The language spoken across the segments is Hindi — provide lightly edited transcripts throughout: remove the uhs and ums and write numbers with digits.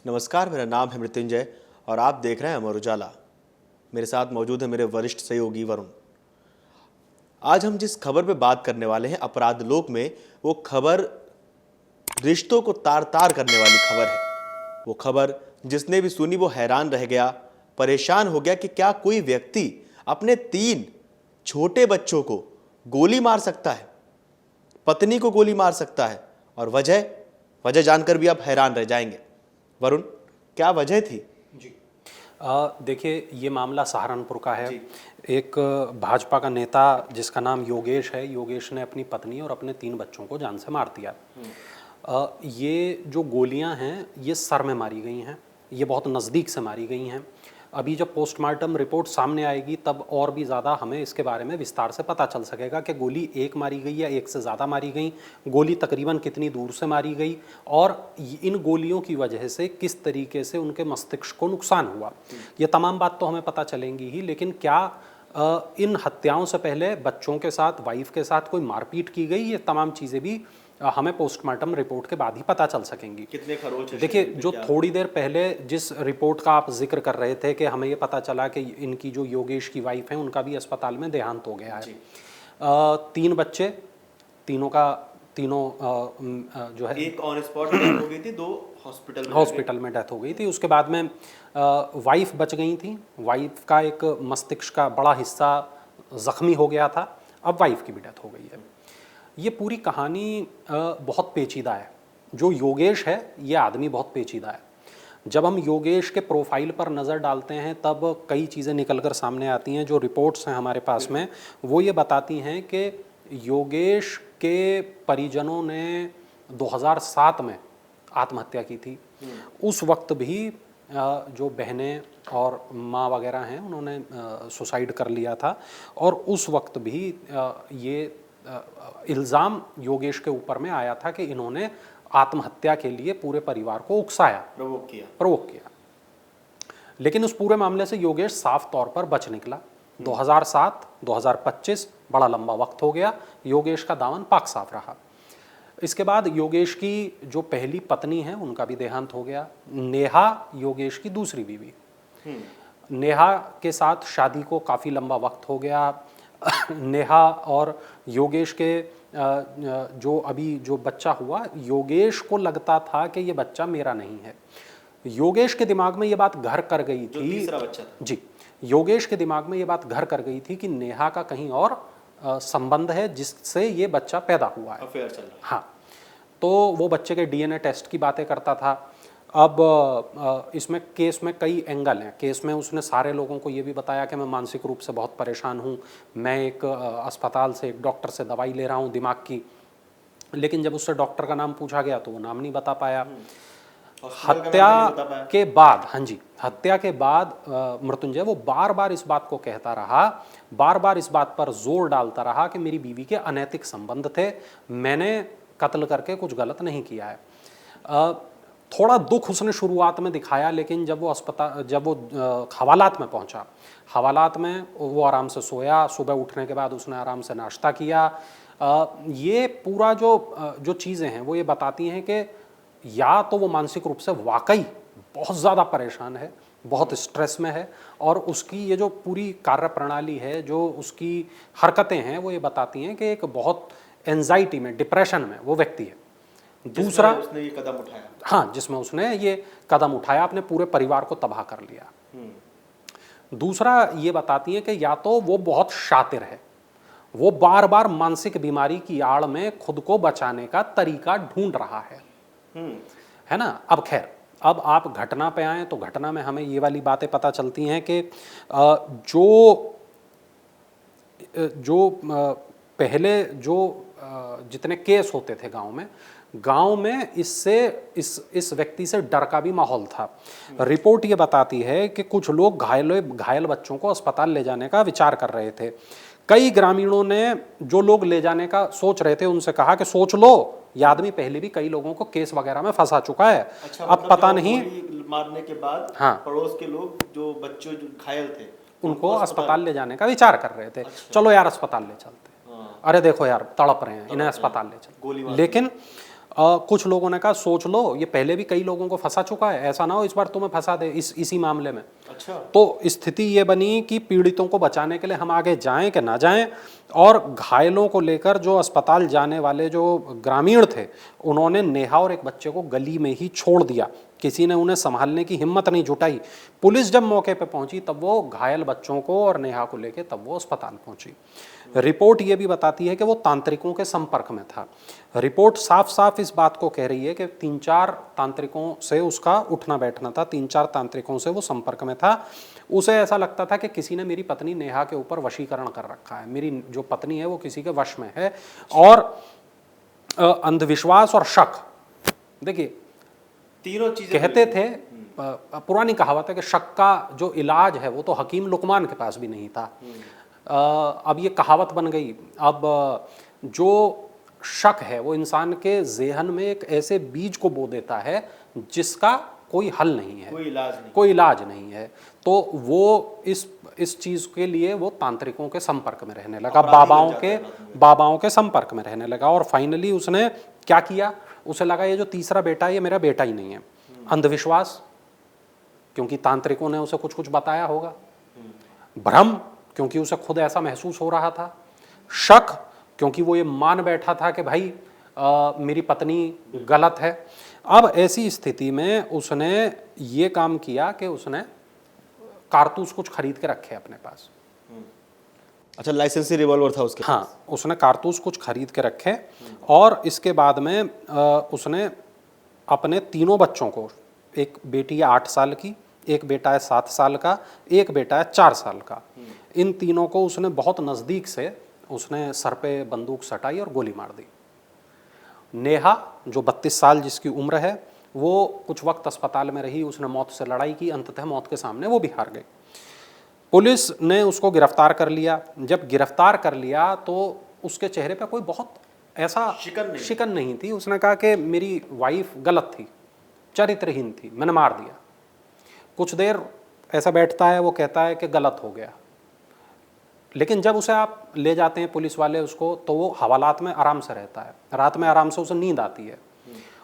नमस्कार, मेरा नाम है मृत्युंजय और आप देख रहे हैं अमर उजाला। मेरे साथ मौजूद है मेरे वरिष्ठ सहयोगी वरुण। आज हम जिस खबर पे बात करने वाले हैं अपराध लोक में, वो खबर रिश्तों को तार तार करने वाली खबर है। वो खबर जिसने भी सुनी वो हैरान रह गया, परेशान हो गया कि क्या कोई व्यक्ति अपने 3 छोटे बच्चों को गोली मार सकता है, पत्नी को गोली मार सकता है। और वजह जानकर भी आप हैरान रह जाएंगे। वरुण, क्या वजह थी? जी देखिए, ये मामला सहारनपुर का है। एक भाजपा का नेता जिसका नाम योगेश है, योगेश ने अपनी पत्नी और अपने 3 बच्चों को जान से मार दिया। ये जो गोलियां हैं ये सर में मारी गई हैं, ये बहुत नज़दीक से मारी गई हैं। अभी जब पोस्टमार्टम रिपोर्ट सामने आएगी तब और भी ज़्यादा हमें इसके बारे में विस्तार से पता चल सकेगा कि गोली एक मारी गई या एक से ज़्यादा मारी गई, गोली तकरीबन कितनी दूर से मारी गई और इन गोलियों की वजह से किस तरीके से उनके मस्तिष्क को नुकसान हुआ। ये तमाम बात तो हमें पता चलेंगी ही, लेकिन क्या इन हत्याओं से पहले बच्चों के साथ, वाइफ के साथ कोई मारपीट की गई, ये तमाम चीज़ें भी हमें पोस्टमार्टम रिपोर्ट के बाद ही पता चल सकेंगी। कितने खरोच? देखिए, जो थोड़ी देर पहले जिस रिपोर्ट का आप जिक्र कर रहे थे कि हमें ये पता चला कि इनकी जो योगेश की वाइफ है उनका भी अस्पताल में देहांत हो गया है। 3 बच्चे, तीनों जो है, एक ऑन स्पॉट डेथ हो गई थी, 2 हॉस्पिटल में डेथ हो गई थी। उसके बाद में वाइफ बच गई थी। वाइफ का एक मस्तिष्क का बड़ा हिस्सा जख्मी हो गया था, अब वाइफ की भी डेथ हो गई है। ये पूरी कहानी बहुत पेचीदा है। जो योगेश है ये आदमी बहुत पेचीदा है। जब हम योगेश के प्रोफाइल पर नज़र डालते हैं तब कई चीज़ें निकल कर सामने आती हैं। जो रिपोर्ट्स हैं हमारे पास में वो ये बताती हैं कि योगेश के परिजनों ने 2007 में आत्महत्या की थी। उस वक्त भी जो बहनें और माँ वगैरह हैं उन्होंने सुसाइड कर लिया था और उस वक्त भी ये इल्ज़ाम योगेश के ऊपर में आया था कि इन्होंने आत्महत्या के लिए पूरे परिवार को उकसाया, प्रोवोक किया। लेकिन उस पूरे मामले से योगेश साफ तौर पर बच निकला। 2007, 2025 बड़ा लंबा वक्त हो गया, योगेश का दामन पाक साफ रहा। इसके बाद योगेश की जो पहली पत्नी है उनका भी देहांत हो गया। नेहा योगेश की दूसरी बीवी। नेहा के साथ शादी को काफ़ी लंबा वक्त हो गया। नेहा और योगेश के जो बच्चा हुआ, योगेश को लगता था कि ये बच्चा मेरा नहीं है। योगेश के दिमाग में ये बात घर कर गई थी, तीसरा बच्चा था। जी, योगेश के दिमाग में ये बात घर कर गई थी कि नेहा का कहीं और संबंध है जिससे ये बच्चा पैदा हुआ है, अफेयर चल रहा है। हाँ, तो वो बच्चे के डीएनए टेस्ट की बातें करता था। अब इसमें केस में कई एंगल हैं। केस में उसने सारे लोगों को ये भी बताया कि मैं मानसिक रूप से बहुत परेशान हूँ, मैं एक अस्पताल से, एक डॉक्टर से दवाई ले रहा हूँ दिमाग की। लेकिन जब उससे डॉक्टर का नाम पूछा गया तो वो नाम नहीं बता पाया। हत्या के बाद, हाँ जी, हत्या के बाद मृत्युंजय वो बार बार इस बात को कहता रहा, बार बार इस बात पर जोर डालता रहा कि मेरी बीवी के अनैतिक संबंध थे, मैंने कत्ल करके कुछ गलत नहीं किया है। थोड़ा दुख उसने शुरुआत में दिखाया, लेकिन जब वो हवालात में पहुंचा, हवालात में वो आराम से सोया। सुबह उठने के बाद उसने आराम से नाश्ता किया। ये पूरा जो चीज़ें हैं वो ये बताती हैं कि या तो वो मानसिक रूप से वाकई बहुत ज़्यादा परेशान है, बहुत स्ट्रेस में है, और उसकी ये जो पूरी कार्य प्रणाली है, जो उसकी हरकतें हैं, वो ये बताती हैं कि एक बहुत एंजाइटी में, डिप्रेशन में वो व्यक्ति है। दूसरा, उसने ये कदम उठाया, हाँ, जिसमें उसने ये कदम उठाया, अपने पूरे परिवार को तबाह कर लिया। दूसरा ये बताती है कि या तो वो बहुत शातिर है, वो बार बार मानसिक बीमारी की आड़ में खुद को बचाने का तरीका ढूंढ रहा है ना। अब खैर, अब आप घटना पे आए तो घटना में हमें ये वाली बातें पता चलती हैं कि पहले जितने केस होते थे गांव में इस व्यक्ति से डर का भी माहौल था। रिपोर्ट ये बताती है कि कुछ लोग घायल बच्चों को अस्पताल ले जाने का विचार कर रहे थे। कई ग्रामीणों ने जो लोग ले जाने का सोच रहे थे उनसे कहा कि सोच लो, ये आदमी पहले भी कई लोगों को केस वगैरह में फंसा चुका है। अच्छा, अब मतलब पता नहीं, मारने के बाद हाँ, पड़ोस के लोग जो बच्चों जो घायल थे उनको अस्पताल ले जाने का विचार कर रहे थे। अच्छा। चलो यार अस्पताल ले चलते, अरे देखो यार तड़प रहे हैं, इन्हें अस्पताल ले चलते। लेकिन कुछ लोगों ने कहा सोच लो, ये पहले भी कई लोगों को फंसा चुका है, ऐसा ना हो इस बार तुम्हें फंसा दे इसी मामले में। अच्छा। तो स्थिति ये बनी कि पीड़ितों को बचाने के लिए हम आगे जाएं कि ना जाएं, और घायलों को लेकर जो अस्पताल जाने वाले जो ग्रामीण थे उन्होंने नेहा और एक बच्चे को गली में ही छोड़ दिया, किसी ने उन्हें संभालने की हिम्मत नहीं जुटाई। पुलिस जब मौके पर पहुंची तब वो घायल बच्चों को और नेहा को लेकर तब वो अस्पताल पहुंची। रिपोर्ट ये भी बताती है कि वो तांत्रिकों के संपर्क में था। रिपोर्ट साफ साफ इस बात को कह रही है कि 3-4 तांत्रिकों से उसका उठना बैठना था, 3-4 तांत्रिकों से वो संपर्क में था। उसे ऐसा लगता था कि किसी ने मेरी पत्नी नेहा के ऊपर वशीकरण कर रखा है, मेरी जो पत्नी है वो किसी के वश में है। और अंधविश्वास और शक, देखिए तीनों चीजें कहते थे, पुरानी कहावत है कि शक का जो इलाज है वो तो हकीम लुकमान के पास भी नहीं था। अब ये कहावत बन गई। अब जो शक है वो इंसान के ज़हन में एक ऐसे बीज को बो देता है जिसका कोई हल नहीं है, कोई इलाज नहीं है। तो वो इस चीज़ के लिए वो तांत्रिकों के संपर्क में रहने लगा, बाबाओं के संपर्क में रहने लगा। और फाइनली उसने क्या किया, उसे लगा ये जो तीसरा बेटा है ये मेरा बेटा ही नहीं है। अंधविश्वास, क्योंकि तांत्रिकों ने उसे कुछ कुछ बताया होगा। भ्रम, क्योंकि उसे खुद ऐसा महसूस हो रहा था। शक, क्योंकि वो ये मान बैठा था कि भाई मेरी पत्नी गलत है। अब ऐसी स्थिति में उसने ये काम किया कि उसने कारतूस कुछ खरीद के रखे अपने पास। अच्छा, लाइसेंसी रिवॉल्वर था उसके? हाँ, उसने कारतूस कुछ खरीद के रखे और इसके बाद में उसने अपने तीनों बच्चों को, एक बेटी है 8 साल की, एक बेटा है 7 साल का, एक बेटा है 4 साल का, इन तीनों को उसने बहुत नज़दीक से उसने सर पे बंदूक सटाई और गोली मार दी। नेहा जो 32 साल जिसकी उम्र है वो कुछ वक्त अस्पताल में रही, उसने मौत से लड़ाई की, अंततः मौत के सामने वो भी हार गई। पुलिस ने उसको गिरफ्तार कर लिया। जब गिरफ्तार कर लिया तो उसके चेहरे पे कोई बहुत ऐसा शिकन नहीं थी। उसने कहा कि मेरी वाइफ गलत थी, चरित्रहीन थी, मैंने मार दिया। कुछ देर ऐसा बैठता है, वो कहता है कि गलत हो गया। लेकिन जब उसे आप ले जाते हैं पुलिस वाले उसको, तो वो हवालात में आराम से रहता है, रात में आराम से उसे नींद आती है,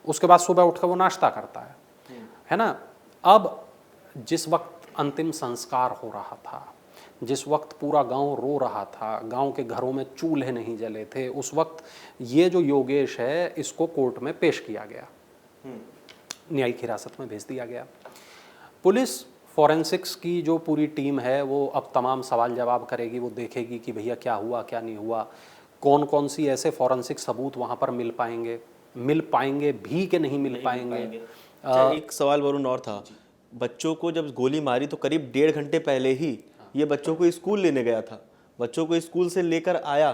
उसके बाद सुबह उठकर वो नाश्ता करता है ना। अब जिस वक्त अंतिम संस्कार हो रहा था, जिस वक्त पूरा गांव रो रहा था, गांव के घरों में चूल्हे नहीं जले थे, उस वक्त ये जो योगेश है इसको कोर्ट में पेश किया गया, न्यायिक हिरासत में भेज दिया गया। पुलिस फॉरेंसिक्स की जो पूरी टीम है वो अब तमाम सवाल जवाब करेगी, वो देखेगी कि भैया क्या हुआ क्या नहीं हुआ, कौन कौन सी ऐसे फॉरेंसिक सबूत वहाँ पर मिल पाएंगे भी कि नहीं मिल पाएंगे। एक सवाल वरुण और था, बच्चों को जब गोली मारी तो करीब 1.5 घंटे पहले ही ये बच्चों को स्कूल लेने गया था, बच्चों को स्कूल से लेकर आया,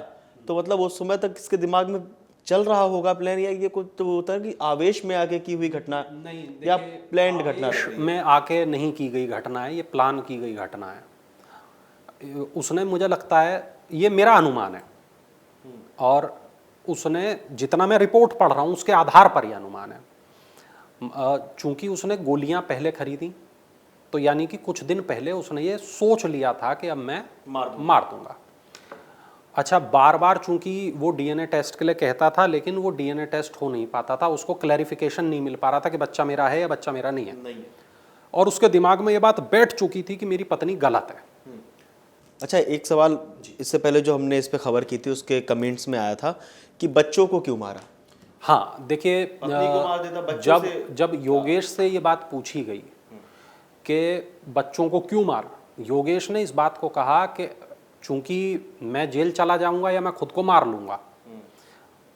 तो मतलब उस समय तक इसके दिमाग में चल रहा होगा प्लान, या ये कुछ तो होता है कि आवेश में आके की हुई घटना नहीं, या प्लान्ड घटना में आके नहीं की गई घटना है, ये प्लान की गई घटना है। उसने, मुझे लगता है, ये मेरा अनुमान है और उसने, जितना मैं रिपोर्ट पढ़ रहा हूँ उसके आधार पर यह अनुमान है। चूंकि उसने गोलियां पहले खरीदी तो यानी कि कुछ दिन पहले उसने ये सोच लिया था कि अब मैं मार दूंगा। अच्छा, बार बार चूंकि वो डीएनए टेस्ट के लिए कहता था लेकिन वो डीएनए टेस्ट हो नहीं पाता था, उसको क्लैरिफिकेशन नहीं मिल पा रहा था कि बच्चा मेरा है या बच्चा मेरा नहीं है। और उसके दिमाग में ये बात बैठ चुकी थी कि मेरी पत्नी गलत है। अच्छा, एक सवाल इससे पहले जो हमने इस पे खबर की थी उसके कमेंट्स में आया था कि बच्चों को क्यों मारा। हाँ, देखिए, जब योगेश से ये बात पूछी गई कि बच्चों को क्यों मारा, योगेश ने इस बात को कहा कि चूंकि मैं जेल चला जाऊंगा या मैं खुद को मार लूंगा,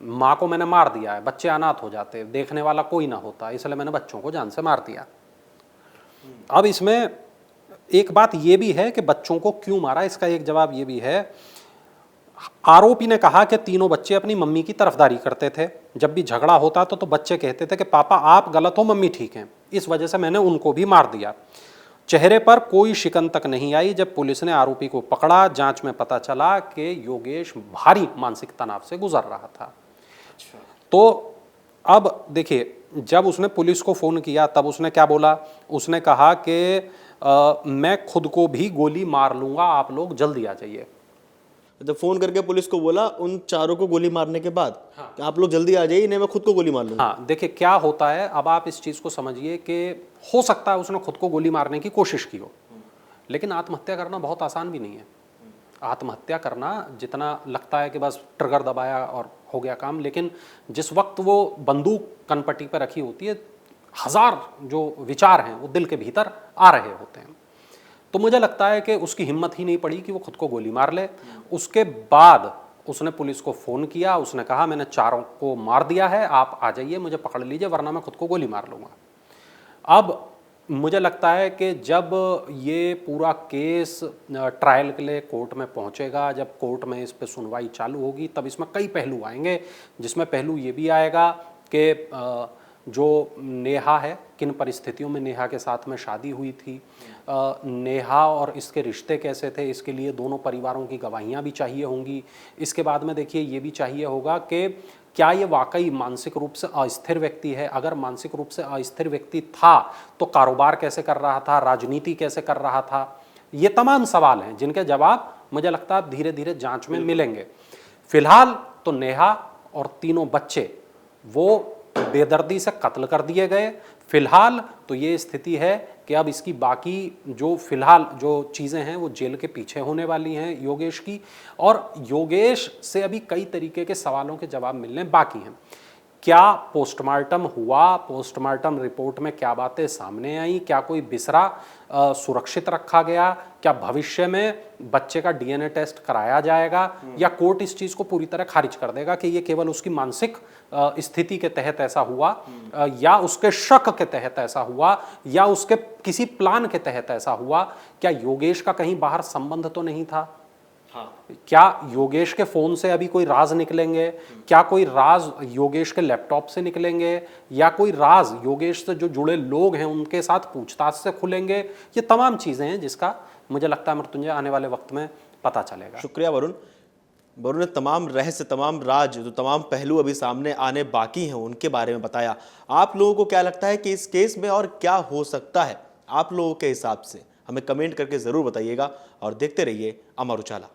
माँ को मैंने मार दिया है, बच्चे अनाथ हो जाते, देखने वाला कोई ना होता, इसलिए मैंने बच्चों को जान से मार दिया। अब इसमें एक बात ये भी है कि बच्चों को क्यों मारा, इसका एक जवाब ये भी है। आरोपी ने कहा कि तीनों बच्चे अपनी मम्मी की तरफदारी करते थे, जब भी झगड़ा होता तो बच्चे कहते थे कि पापा आप गलत हो, मम्मी ठीक है, इस वजह से मैंने उनको भी मार दिया। चेहरे पर कोई शिकन तक नहीं आई। जब पुलिस ने आरोपी को पकड़ा, जांच में पता चला कि योगेश भारी मानसिक तनाव से गुजर रहा था। तो अब देखिए, जब उसने पुलिस को फ़ोन किया तब उसने क्या बोला, उसने कहा कि मैं खुद को भी गोली मार लूंगा, आप लोग जल्दी आ जाइए। जब फोन करके पुलिस को बोला उन चारों को गोली मारने के बाद, हाँ। कि आप लोग जल्दी आ जाइए, नहीं मैं खुद को गोली मार लूंगा। हाँ, देखिए क्या होता है, अब आप इस चीज़ को समझिए कि हो सकता है उसने खुद को गोली मारने की कोशिश की हो, लेकिन आत्महत्या करना बहुत आसान भी नहीं है। आत्महत्या करना जितना लगता है कि बस ट्रिगर दबाया और हो गया काम, लेकिन जिस वक्त वो बंदूक कनपट्टी पर रखी होती है, हजार जो विचार हैं वो दिल के भीतर आ रहे होते हैं। तो मुझे लगता है कि उसकी हिम्मत ही नहीं पड़ी कि वो खुद को गोली मार ले। उसके बाद उसने पुलिस को फ़ोन किया, उसने कहा मैंने चारों को मार दिया है, आप आ जाइए, मुझे पकड़ लीजिए, वरना मैं खुद को गोली मार लूँगा। अब मुझे लगता है कि जब ये पूरा केस ट्रायल के लिए कोर्ट में पहुंचेगा, जब कोर्ट में इस पे सुनवाई चालू होगी, तब इसमें कई पहलू आएंगे, जिसमें पहलू ये भी आएगा कि जो नेहा है, किन परिस्थितियों में नेहा के साथ में शादी हुई थी, नेहा और इसके रिश्ते कैसे थे, इसके लिए दोनों परिवारों की गवाहियाँ भी चाहिए होंगी। इसके बाद में देखिए ये भी चाहिए होगा कि क्या ये वाकई मानसिक रूप से अस्थिर व्यक्ति है, अगर मानसिक रूप से अस्थिर व्यक्ति था तो कारोबार कैसे कर रहा था, राजनीति कैसे कर रहा था। ये तमाम सवाल हैं जिनके जवाब मुझे लगता है धीरे धीरे जांच में मिलेंगे। फिलहाल तो नेहा और तीनों बच्चे वो बेदर्दी से कत्ल कर दिए गए। फिलहाल तो ये स्थिति है कि अब इसकी बाकी जो फिलहाल जो चीज़ें हैं वो जेल के पीछे होने वाली हैं योगेश की, और योगेश से अभी कई तरीके के सवालों के जवाब मिलने बाकी हैं। क्या पोस्टमार्टम हुआ, पोस्टमार्टम रिपोर्ट में क्या बातें सामने आई, क्या कोई बिसरा सुरक्षित रखा गया, क्या भविष्य में बच्चे का डीएनए टेस्ट कराया जाएगा, या कोर्ट इस चीज़ को पूरी तरह खारिज कर देगा कि ये केवल उसकी मानसिक स्थिति के तहत ऐसा हुआ, या उसके शक के तहत ऐसा हुआ, या उसके किसी प्लान के तहत ऐसा हुआ। क्या योगेश का कहीं बाहर संबंध तो नहीं था? हाँ। क्या योगेश के फोन से अभी कोई राज निकलेंगे? क्या कोई राज योगेश के लैपटॉप से निकलेंगे, या कोई राज योगेश से जो जुड़े लोग हैं उनके साथ पूछताछ से खुलेंगे? ये तमाम चीजें हैं जिसका मुझे लगता है मृत्युंजय आने वाले वक्त में पता चलेगा। शुक्रिया वरुण। वरुण ने तमाम रहस्य, तमाम राज, जो तमाम पहलू अभी सामने आने बाकी हैं उनके बारे में बताया। आप लोगों को क्या लगता है कि इस केस में और क्या हो सकता है? आप लोगों के हिसाब से हमें कमेंट करके जरूर बताइएगा और देखते रहिए अमर उजाला।